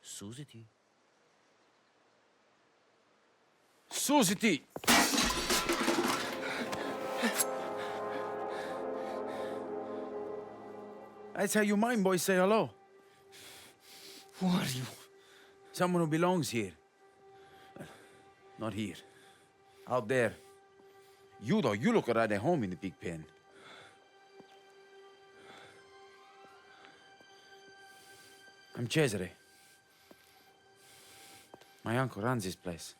Susiti. Susiti! That's how you mine boys say hello. Who are you? Someone who belongs here. Well, not here. Out there. You, though, you look right at home in the big pen. I'm Cesare. My uncle runs this place.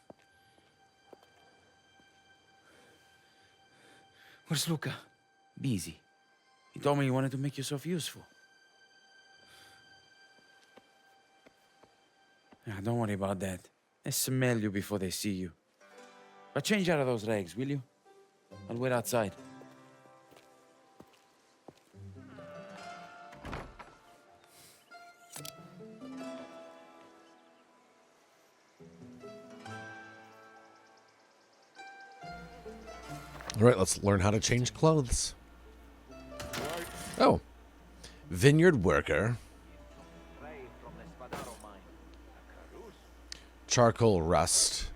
Where's Luca? Busy. He told me you wanted to make yourself useful. Nah, don't worry about that. They smell you before they see you. But change out of those rags, will you? I'll wait outside. All right, let's learn how to change clothes. Oh. Vineyard worker. Charcoal rust.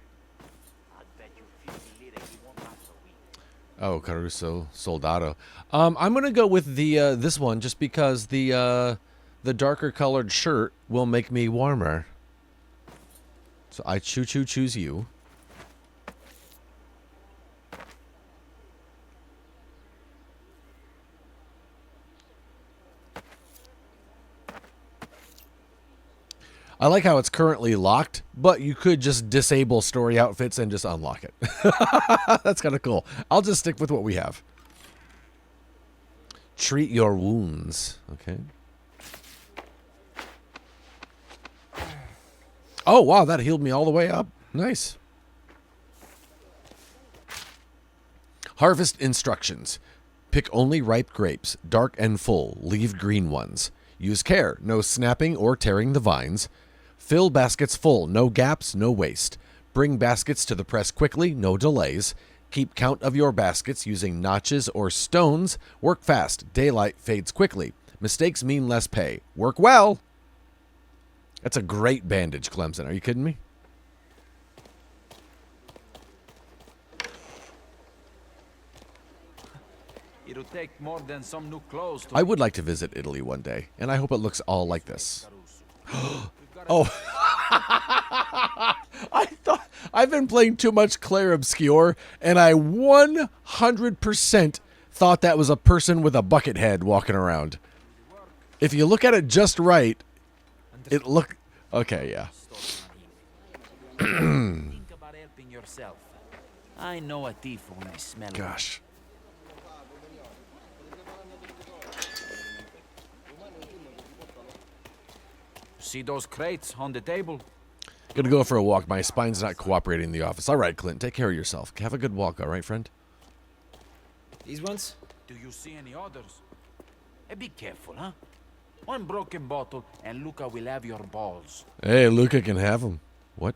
Oh, Caruso Soldado. I'm gonna go with the this one just because the darker colored shirt will make me warmer. So I choose you. I like how it's currently locked, but you could just disable story outfits and just unlock it. That's kind of cool. I'll just stick with what we have. Treat your wounds. Okay. Oh, wow, that healed me all the way up. Nice. Harvest instructions. Pick only ripe grapes, dark and full. Leave green ones. Use care. No snapping or tearing the vines. Fill baskets full, no gaps, no waste. Bring baskets to the press quickly, no delays. Keep count of your baskets using notches or stones. Work fast, daylight fades quickly. Mistakes mean less pay. Work well. That's a great bandage, Clemson. Are you kidding me? It'll take more than some new clothes to... I would like to visit Italy one day, and I hope it looks all like this. Oh. I thought I've been playing too much Claire Obscure, and I 100% thought that was a person with a bucket head walking around. If you look at it just right, it look okay, yeah. Think about helping yourself. I know a thief when I smell one. Gosh. See those crates on the table? Gonna go for a walk. My spine's not cooperating in the office. All right, Clint, take care of yourself. Have a good walk, all right, friend? These ones? Do you see any others? Hey, be careful, huh? One broken bottle and Luca will have your balls. Hey, Luca can have them. What?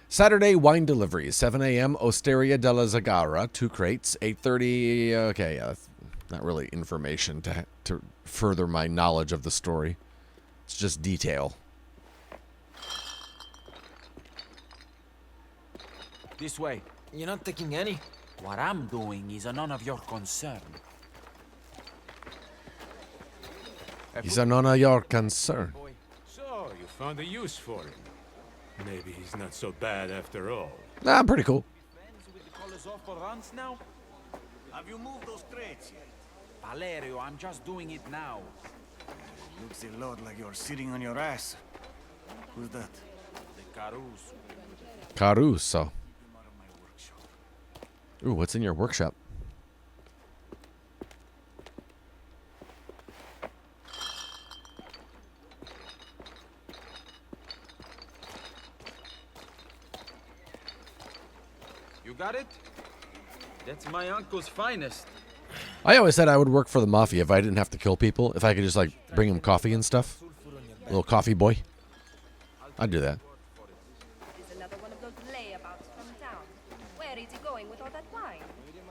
Saturday wine delivery, 7 a.m. Osteria della Zagara, 2 crates, 8:30. Okay, yeah, that's not really information to further my knowledge of the story. It's just detail. This way. You're not taking any? What I'm doing is none of your concern. He's none of your concern. So, you found a use for him. Maybe he's not so bad after all. Nah, I'm pretty cool. Friends with the colors off for runs now? Have you moved those crates yet? Valerio, I'm just doing it now. Looks a lot like you're sitting on your ass. Who's that? The Caruso. Caruso. Him out of my workshop. Ooh, what's in your workshop? You got it? That's my uncle's finest. I always said I would work for the Mafia if I didn't have to kill people. If I could just, like, bring them coffee and stuff. Little coffee boy. I'd do that. Is another one of those layabouts from town. Where is he going with all that wine?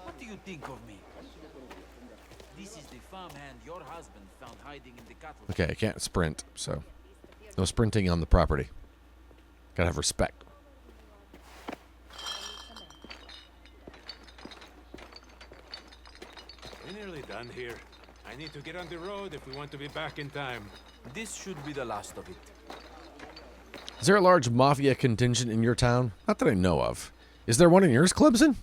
What do you think of me? This is the farmhand your husband found hiding in the cattle. Okay, I can't sprint, so no sprinting on the property. Gotta have respect. We're nearly done here. I need to get on the road if we want to be back in time. This should be the last of it. Is there a large Mafia contingent in your town? Not that I know of. Is there one in yours, Clemson?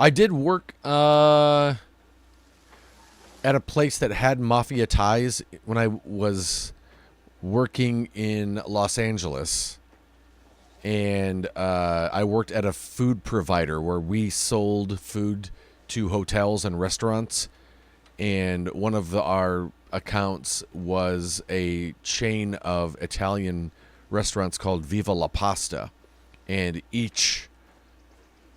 I did work at a place that had Mafia ties when I was working in Los Angeles. And I worked at a food provider where we sold food to hotels and restaurants. And one of our accounts was a chain of Italian restaurants called Viva la Pasta. And each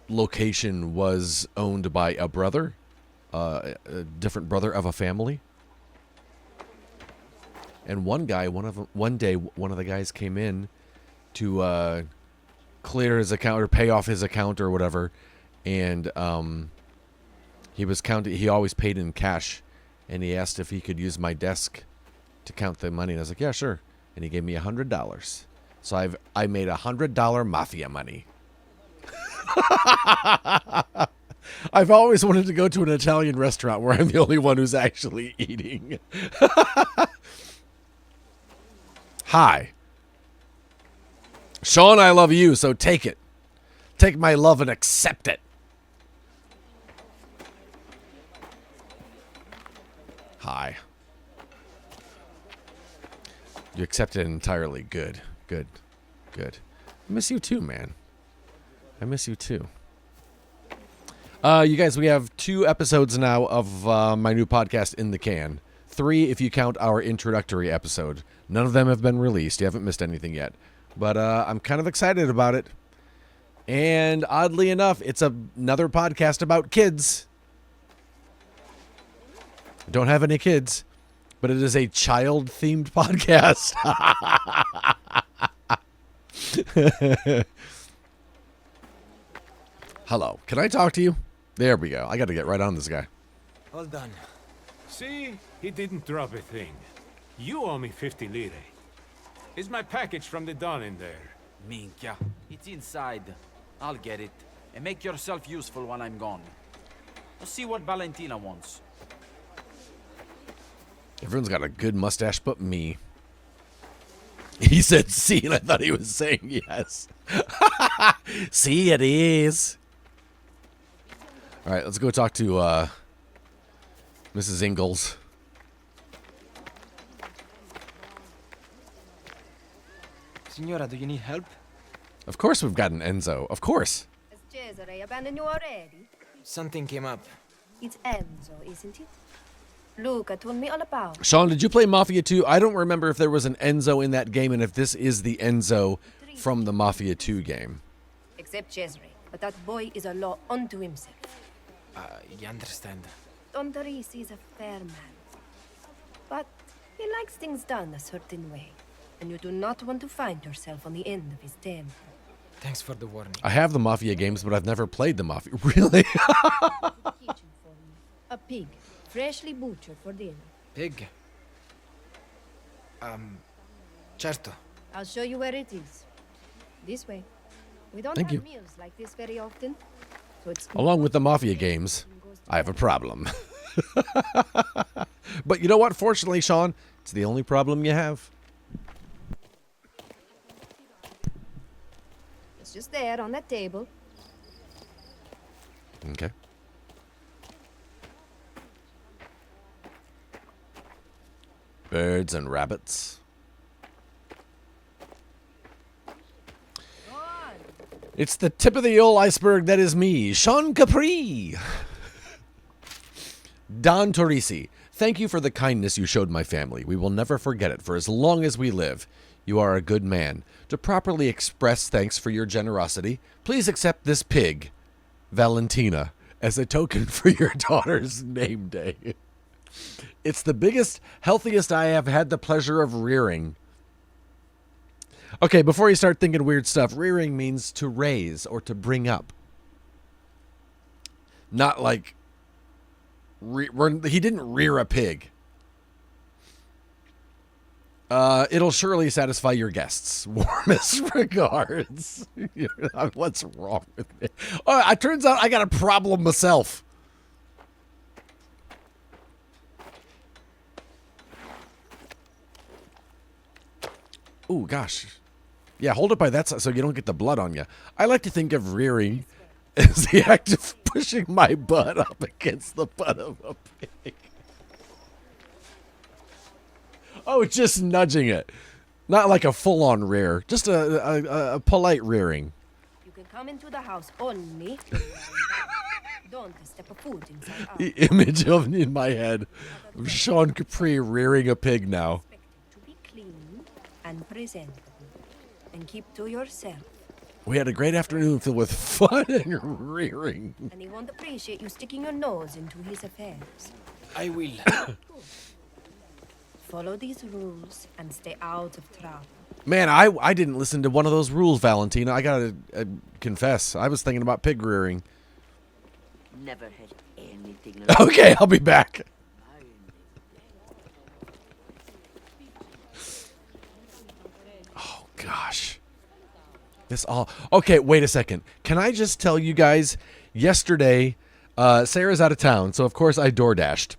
location was owned by a brother, a different brother of a family. And one day, one of the guys came in to clear his account or pay off his account or whatever, and he was counting. He always paid in cash, and he asked if he could use my desk to count the money. And I was like, "Yeah, sure." And he gave me $100. So I made $100 Mafia money. I've always wanted to go to an Italian restaurant where I'm the only one who's actually eating. Hi. Sean, I love you, so take it. Take my love and accept it. Hi. You accept it entirely. Good. Good. Good. I miss you too, man. I miss you too. You guys, we have 2 episodes now of my new podcast in the can. 3 if you count our introductory episode. None of them have been released. You haven't missed anything yet. But I'm kind of excited about it. And oddly enough, it's another podcast about kids. I don't have any kids, but it is a child-themed podcast. Hello. Can I talk to you? There we go. I got to get right on this guy. All done. See? He didn't drop a thing. You owe me 50 lire. Is my package from the Don in there? Minchia. It's inside. I'll get it. And make yourself useful when I'm gone. Let's see what Valentina wants. Everyone's got a good mustache but me. He said see, and I thought he was saying yes. See, it is. All right, let's go talk to Mrs. Ingalls. Signora, do you need help? Of course we've got an Enzo. Of course. Has Cesare abandoned you already? Something came up. It's Enzo, isn't it? Luca told me all about it. Sean, did you play Mafia 2? I don't remember if there was an Enzo in that game and if this is the Enzo from the Mafia 2 game. Except Cesare, but that boy is a law unto himself. You understand? Don Torisi is a fair man. But he likes things done a certain way. And you do not want to find yourself on the end of his temper. Thanks for the warning. I have the Mafia games, but I've never played the Mafia. Really? Kitchen for me. A pig, freshly butchered for dinner. Pig. Certo. I'll show you where it is. This way. We don't Thank have you. meals like this very often. So it's Along with the Mafia games, I have a problem. But you know what? Fortunately, Sean, it's the only problem you have. It's just there on that table. Okay. Birds and rabbits. Go on. It's the tip of the old iceberg that is me, Sean Capri. Don Torisi, thank you for the kindness you showed my family. We will never forget it for as long as we live. You are a good man. To properly express thanks for your generosity, please accept this pig, Valentina, as a token for your daughter's name day. It's the biggest, healthiest I have had the pleasure of rearing. Okay, before you start thinking weird stuff, rearing means to raise or to bring up. Not like he didn't rear a pig. It'll surely satisfy your guests. Warmest regards. What's wrong with me? Oh, it turns out I got a problem myself. Ooh, gosh. Yeah, hold it by that side so you don't get the blood on you. I like to think of rearing as the act of pushing my butt up against the butt of a pig. Oh, just nudging it. Not like a full-on rear. Just a polite rearing. You can come into the house only. Don't step a foot inside out. The image of in my head of Sean Capri rearing a pig now. To be clean and presentable. And keep to yourself. We had a great afternoon filled with fun and rearing. And he won't appreciate you sticking your nose into his affairs. I will. Follow these rules and stay out of trouble. Man, I didn't listen to one of those rules, Valentina. I gotta confess. I was thinking about pig rearing. Never had anything like Okay, I'll be back. Oh, gosh. This all... Okay, wait a second. Can I just tell you guys, yesterday, Sarah's out of town, so of course I DoorDashed.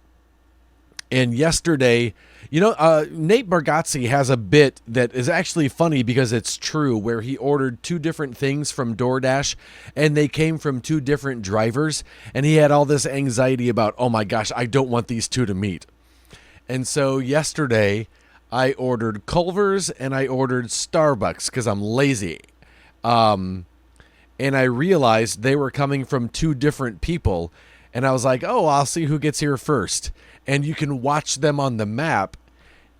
And yesterday, you know, Nate Bargatze has a bit that is actually funny because it's true, where he ordered 2 different things from DoorDash, and they came from 2 different drivers, and he had all this anxiety about, oh my gosh, I don't want these 2 to meet. And so yesterday, I ordered Culver's and I ordered Starbucks because I'm lazy. And I realized they were coming from 2 different people, and I was like, oh, I'll see who gets here first. And you can watch them on the map.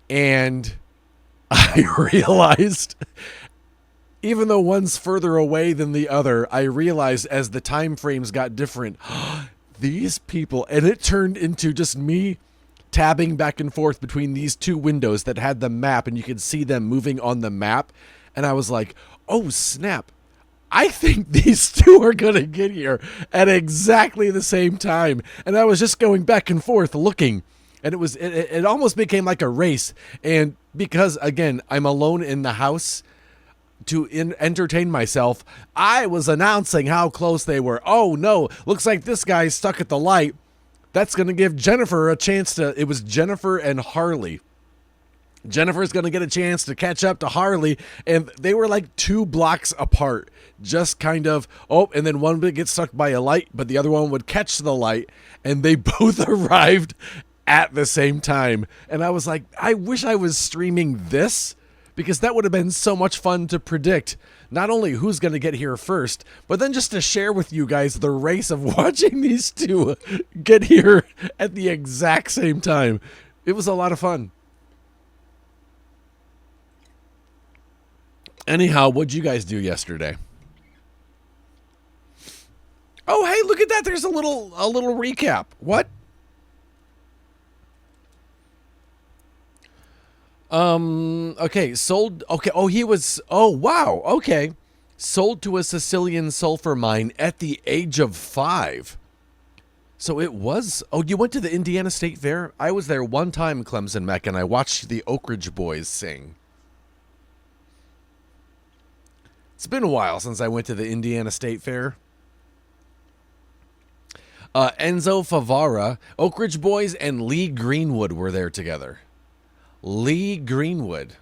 And I realized, even though one's further away than the other, I realized as the time frames got different, these people, and it turned into just me tabbing back and forth between these 2 windows that had the map, and you could see them moving on the map. And I was like, oh, snap. I think these 2 are going to get here at exactly the same time. And I was just going back and forth looking. And it almost became like a race. And because, again, I'm alone in the house to entertain myself, I was announcing how close they were. Oh, no, looks like this guy's stuck at the light. That's going to give Jennifer a chance to... It was Jennifer and Harley. Jennifer's going to get a chance to catch up to Harley, and they were like 2 blocks apart, just kind of, and then one would get stuck by a light, but the other one would catch the light, and they both arrived at the same time. And I was like, I wish I was streaming this, because that would have been so much fun to predict, not only who's going to get here first, but then just to share with you guys the race of watching these 2 get here at the exact same time. It was a lot of fun. Anyhow, what'd you guys do yesterday? Oh, hey, look at that. There's a little recap. What? Okay, sold. Okay. Oh, wow. Okay. Sold to a Sicilian sulfur mine at the age of 5. So it was. Oh, you went to the Indiana State Fair? I was there one time, Clemson Mech, and I watched the Oak Ridge Boys sing. It's been a while since I went to the Indiana State Fair. Enzo Favara, Oak Ridge Boys, and Lee Greenwood were there together. Lee Greenwood.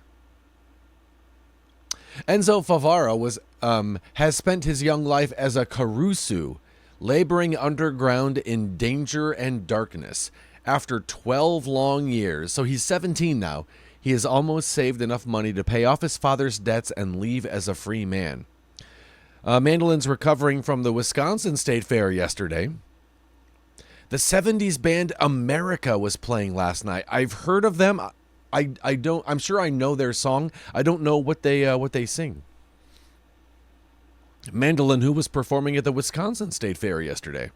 Enzo Favara has spent his young life as a Caruso, laboring underground in danger and darkness. After 12 long years, so he's 17 now, he has almost saved enough money to pay off his father's debts and leave as a free man. Mandolin's recovering from the Wisconsin State Fair yesterday. The 70s band America was playing last night. I've heard of them. I'm sure I know their song. I don't know what they sing. Mandolin, who was performing at the Wisconsin State Fair yesterday.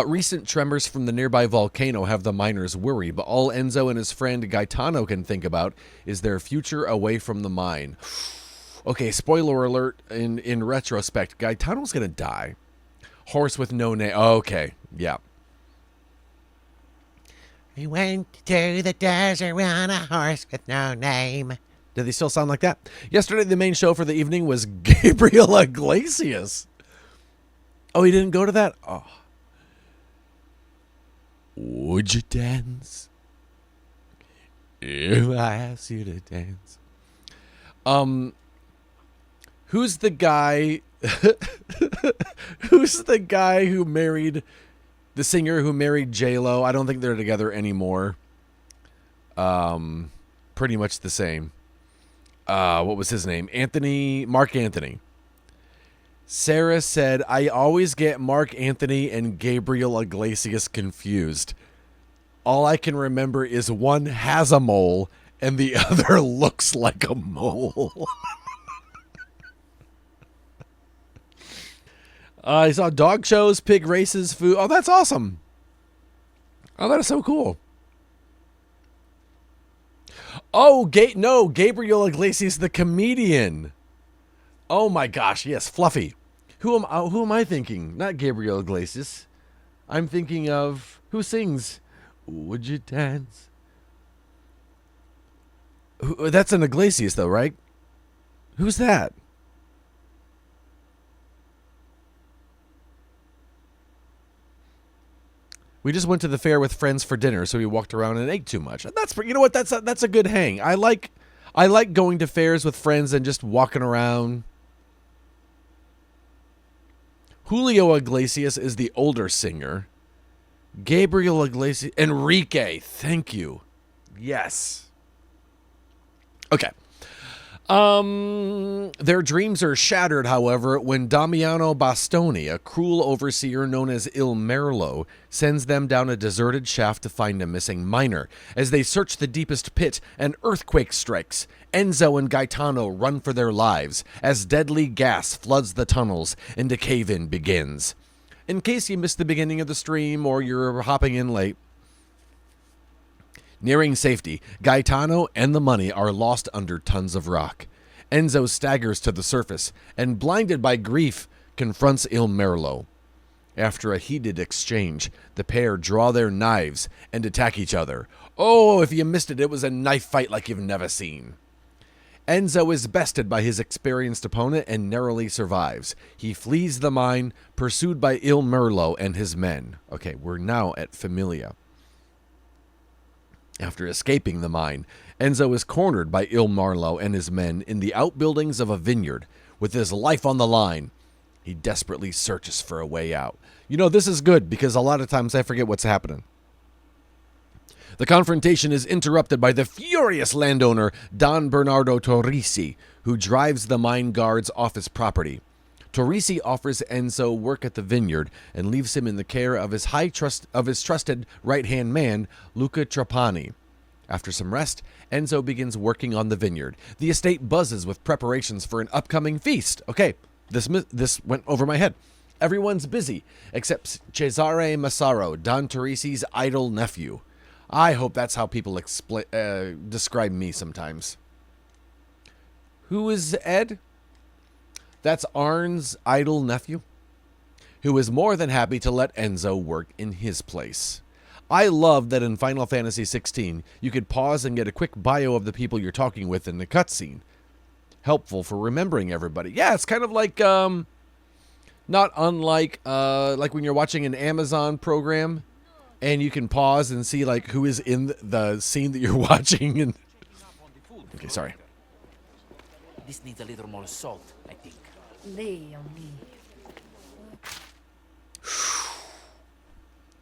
Recent tremors from the nearby volcano have the miners worried, but all Enzo and his friend Gaetano can think about is their future away from the mine. Okay, spoiler alert, in retrospect, Gaetano's going to die. Horse with no name. Okay, yeah. We went to the desert on a horse with no name. Do they still sound like that? Yesterday, the main show for the evening was Gabriel Iglesias. Oh, he didn't go to that? Oh. Would you dance if I asked you to dance? Who's the guy? Who's the guy who married the singer who married J-Lo? I don't think they're together anymore. Pretty much the same. What was his name? Mark Anthony. Sarah said, I always get Mark Anthony and Gabriel Iglesias confused. All I can remember is one has a mole and the other looks like a mole. I saw dog shows, pig races, food. Oh, that's awesome. Oh, that is so cool. Oh, Gabriel Iglesias, the comedian. Oh my gosh, yes, Fluffy. Who am I thinking? Not Gabriel Iglesias. I'm thinking of who sings Would You Dance? That's an Iglesias though, right? Who's that? We just went to the fair with friends for dinner, so we walked around and ate too much. That's, you know what? That's a good hang. I like going to fairs with friends and just walking around. Julio Iglesias is the older singer. Gabriel Iglesias, Enrique. Thank you. Yes. Okay. Their dreams are shattered, however, when Damiano Bastoni, a cruel overseer known as Il Merlo, sends them down a deserted shaft to find a missing miner. As they search the deepest pit, an earthquake strikes. Enzo and Gaetano run for their lives as deadly gas floods the tunnels and a cave-in begins. In case you missed the beginning of the stream or you're hopping in late, nearing safety, Gaetano and the money are lost under tons of rock. Enzo staggers to the surface and, blinded by grief, confronts Il Merlo. After a heated exchange, the pair draw their knives and attack each other. Oh, if you missed it, it was a knife fight like you've never seen. Enzo is bested by his experienced opponent and narrowly survives. He flees the mine, pursued by Il Merlo and his men. Okay, we're now at Famiglia. After escaping the mine, Enzo is cornered by Il Merlo and his men in the outbuildings of a vineyard. With his life on the line, he desperately searches for a way out. You know, this is good because a lot of times I forget what's happening. The confrontation is interrupted by the furious landowner Don Bernardo Torrisi, who drives the mine guards off his property. Torrisi offers Enzo work at the vineyard and leaves him in the care of his trusted right-hand man, Luca Trapani. After some rest, Enzo begins working on the vineyard. The estate buzzes with preparations for an upcoming feast. Okay, this went over my head. Everyone's busy, except Cesare Massaro, Don Torrisi's idle nephew. I hope that's how people describe me sometimes. Who is Ed? That's Arn's idle nephew, who is more than happy to let Enzo work in his place. I love that in Final Fantasy XVI, you could pause and get a quick bio of the people you're talking with in the cutscene. Helpful for remembering everybody. Yeah, it's kind of like, not unlike, like when you're watching an Amazon program, and you can pause and see like who is in the scene that you're watching. And okay, sorry. This needs a little more salt, I think. Lay on me.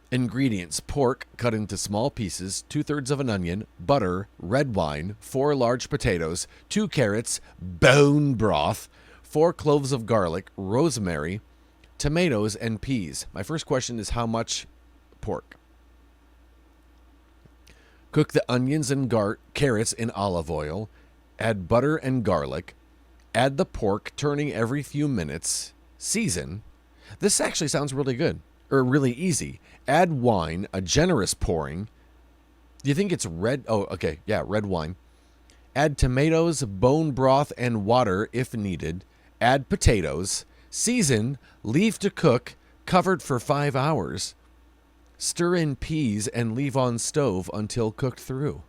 Ingredients: pork cut into small pieces, 2/3 of an onion, butter, red wine, 4 large potatoes, 2 carrots, bone broth, 4 cloves of garlic, rosemary, tomatoes, and peas. My first question is how much pork? Cook the onions and carrots in olive oil. Add butter and garlic. Add the pork, turning every few minutes. Season. This actually sounds really good, or really easy. Add wine, a generous pouring. Do you think it's red? Oh, okay. Yeah, red wine. Add tomatoes, bone broth, and water if needed. Add potatoes. Season. Leave to cook. Covered for 5 hours. Stir in peas and leave on stove until cooked through.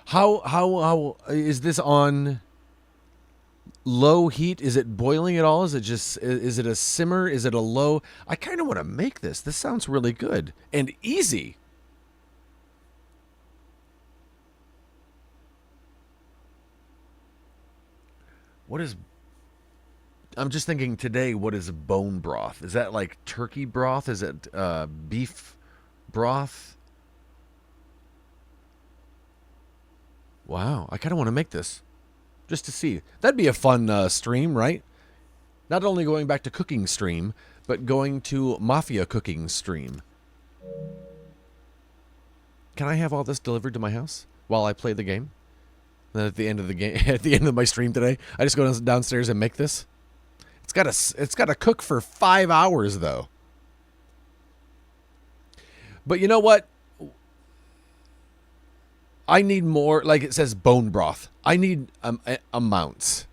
How is this on low heat? Is it boiling at all? Is it a simmer? Is it a low? I kind of want to make this. This sounds really good and easy. I'm just thinking today, what is bone broth? Is that like turkey broth? Is it beef broth? Wow, I kind of want to make this just to see. That'd be a fun stream, right? Not only going back to cooking stream, but going to Mafia cooking stream. Can I have all this delivered to my house while I play the game? Then at the end of the game, at the end of my stream today, I just go downstairs and make this. It's got to cook for 5 hours though. But you know what? I need more. Like it says, bone broth. I need amounts.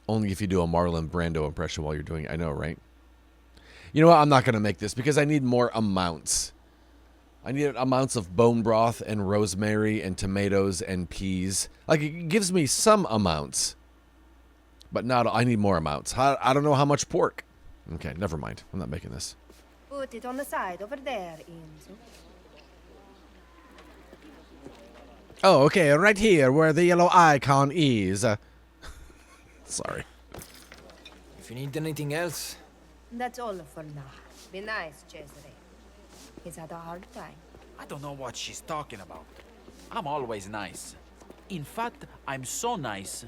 Only if you do a Marlon Brando impression while you're doing it. I know, right? You know what? I'm not going to make this because I need more amounts. I need amounts of bone broth and rosemary and tomatoes and peas. Like it gives me some amounts. But not, I need more amounts. I don't know how much pork. Okay, never mind. I'm not making this. Put it on the side over there, Enzo. Oh, okay, right here where the yellow icon is. Sorry. If you need anything else, That's all for now. Be nice, Cesare. He's had a hard time. I don't know what she's talking about. I'm always nice. In fact, I'm so nice.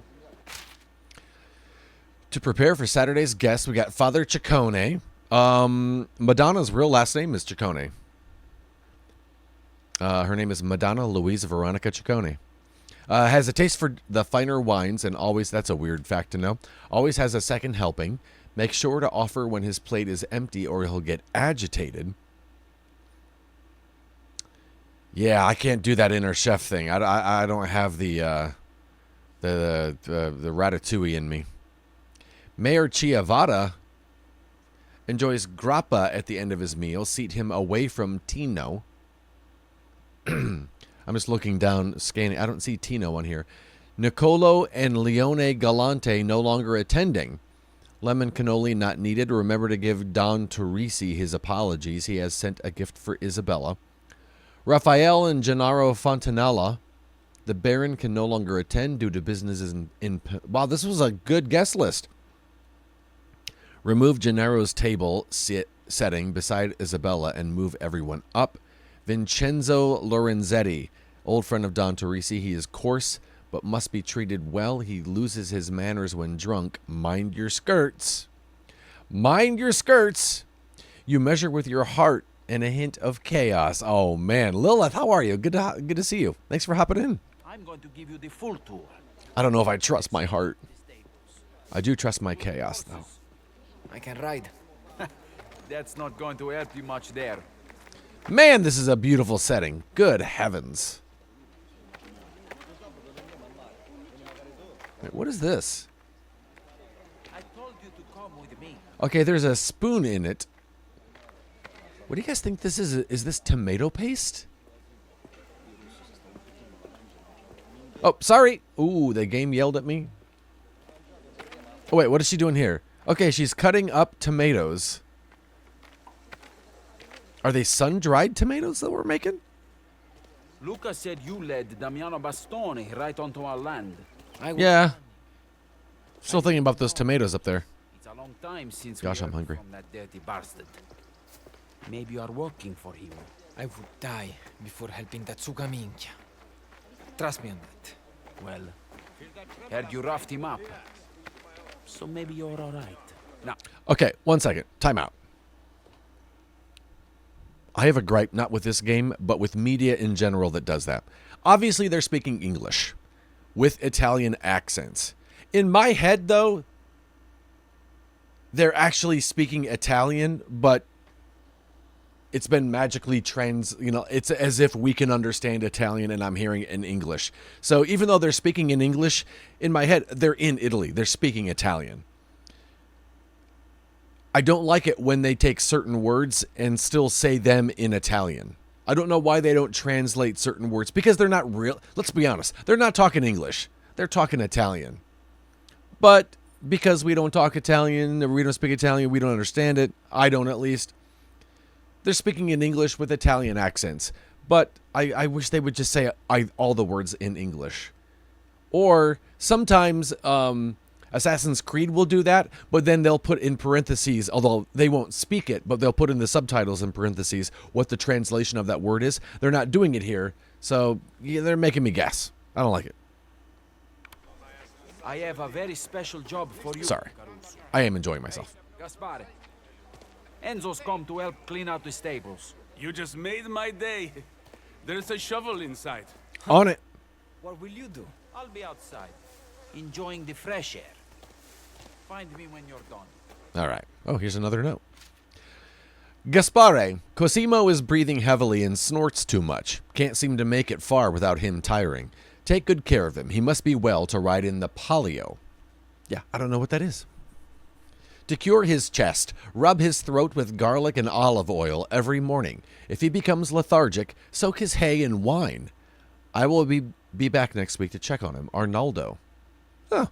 To prepare for Saturday's guest, we got Father Ciccone. Madonna's real last name is Ciccone. Her name is Madonna Louise Veronica Ciccone. Has a taste for the finer wines and always, that's a weird fact to know, always has a second helping. Make sure to offer when his plate is empty or he'll get agitated. Yeah, I can't do that inner chef thing. I don't have the ratatouille in me. Mayor Chiavata enjoys grappa at the end of his meal. Seat him away from Tino. I'm just looking down, scanning. I don't see Tino on here. Nicolo and Leone Galante no longer attending. Lemon cannoli not needed. Remember to give Don Torrisi his apologies. He has sent a gift for Isabella. Raphael and Gennaro Fontanella. The Baron can no longer attend due to businesses in wow, this was a good guest list. Remove Gennaro's table setting beside Isabella and move everyone up. Vincenzo Lorenzetti, old friend of Don Torrisi. He is coarse, but must be treated well. He loses his manners when drunk. Mind your skirts. Mind your skirts. You measure with your heart and a hint of chaos. Oh, man. Lilith, how are you? Good to see you. Thanks for hopping in. I'm going to give you the full tour. I don't know if I trust my heart. I do trust my chaos, though. I can ride. That's not going to help you much there. Man, this is a beautiful setting. Good heavens. Wait, what is this? I told you to come with me. Okay, there's a spoon in it. What do you guys think this is? Is this tomato paste? Oh, sorry. Ooh, the game yelled at me. Oh, wait, what is she doing here? Okay, she's cutting up tomatoes. Are they sun-dried tomatoes that we're making? Luca said you led Damiano Bastoni right onto our land. Yeah. Still thinking about those tomatoes up there. It's a long time since Gosh, we I'm heard hungry. from that dirty bastard. Maybe you are working for him. I would die before helping that Suga minchia. Trust me on that. Well, heard you roughed him up. So maybe you're all right. Now, Okay, 1 second. Time out. I have a gripe, not with this game, but with media in general that does that. Obviously, they're speaking English with Italian accents. In my head, though, they're actually speaking Italian, but it's been magically it's as if we can understand Italian and I'm hearing it in English. So even though they're speaking in English, in my head, they're in Italy. They're speaking Italian. I don't like it when they take certain words and still say them in Italian. I don't know why they don't translate certain words, because they're not real. Let's be honest. They're not talking English. They're talking Italian. But because we don't talk Italian, or we don't speak Italian, we don't understand it. I don't, at least. They're speaking in English with Italian accents, but I wish they would just say all the words in English. Or sometimes Assassin's Creed will do that, but then they'll put in parentheses, although they won't speak it, but they'll put in the subtitles in parentheses what the translation of that word is. They're not doing it here, so yeah, they're making me guess. I don't like it. I have a very special job for you. Sorry. I am enjoying myself. Gaspare. Enzo's come to help clean out the stables. You just made my day. There's a shovel inside. On it. What will you do? I'll be outside, enjoying the fresh air. Find me when you're done. All right. Oh, here's another note. Gaspare, Cosimo is breathing heavily and snorts too much. Can't seem to make it far without him tiring. Take good care of him. He must be well to ride in the Palio. Yeah, I don't know what that is. To cure his chest, rub his throat with garlic and olive oil every morning. If he becomes lethargic, soak his hay in wine. I will be back next week to check on him. Arnaldo. Huh.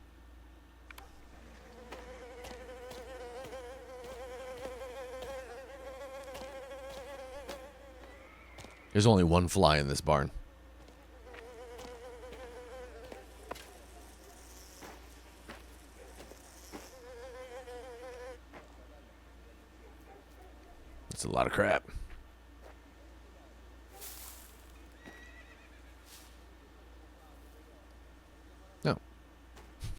There's only one fly in this barn. It's a lot of crap. No,